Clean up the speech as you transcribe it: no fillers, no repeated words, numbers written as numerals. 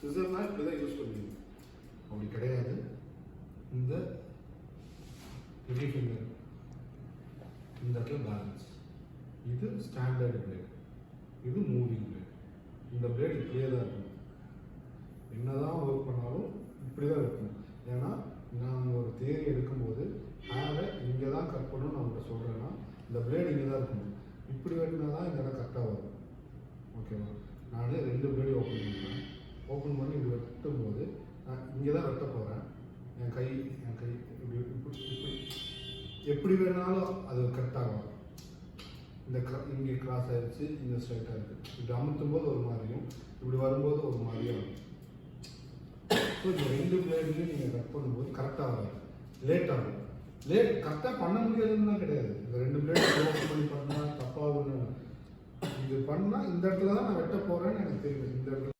சிசர்னா இப்படி தான் யூஸ் பண்ணுவீங்க. அப்படி கிடையாது. இந்த பெரிய ஃபிங்கர் இந்த இடத்துல பேலன்ஸ். இது ஸ்டாண்டர்ட் பிளேட், இது மூவிங் பிளேட். இந்த பிளேட் இப்படியே தான் இருக்கும். என்னதான் ஒர்க் பண்ணாலும் இப்படி தான் இருக்கும். ஏன்னா நான் ஒரு தேரி எடுக்கும்போது ஹேரை இங்கே தான் கட் பண்ணணும்னு நான் உங்கள்கிட்ட சொல்கிறேன்னா இந்த பிளேடு இங்கே தான் இருக்கணும். இப்படி வெட்டினா தான் இந்த இடம் கரெக்டாக வரும். ஓகேவா? நான் 2 பிளேடு ஓப்பன் பண்ணுறேன். ஓப்பன் பண்ணி இப்படி வெட்டும் போது நான் இங்கே தான் வெட்ட போகிறேன். என் கை இப்படி இப்படி எப்படி வேணாலும் அது கரெக்டாக வரும். இந்த இங்கே கிராஸ் ஆகிடுச்சு, இங்கே ஸ்ட்ரைட்டாக இருக்குது. இப்படி அமுத்தும் போது ஒரு மாதிரியும் இப்படி வரும்போது ஒரு மாதிரியும் வரும். ஸோ இந்த 2 பிளேட்லையும் நீங்கள் கட் பண்ணும்போது கரெக்டாக வரும். லேட் ஆகும். லேட் கரெக்டாக பண்ண முடியாதுன்னு தான் கிடையாது. இந்த 2 பிளேட் ஓப்பன் பண்ணி பண்ணால் தப்பாகுன்னு இது பண்ணால் இந்த இடத்துல தான் நான் வெட்ட போகிறேன்னு எனக்கு தெரியும். இந்த இடத்துல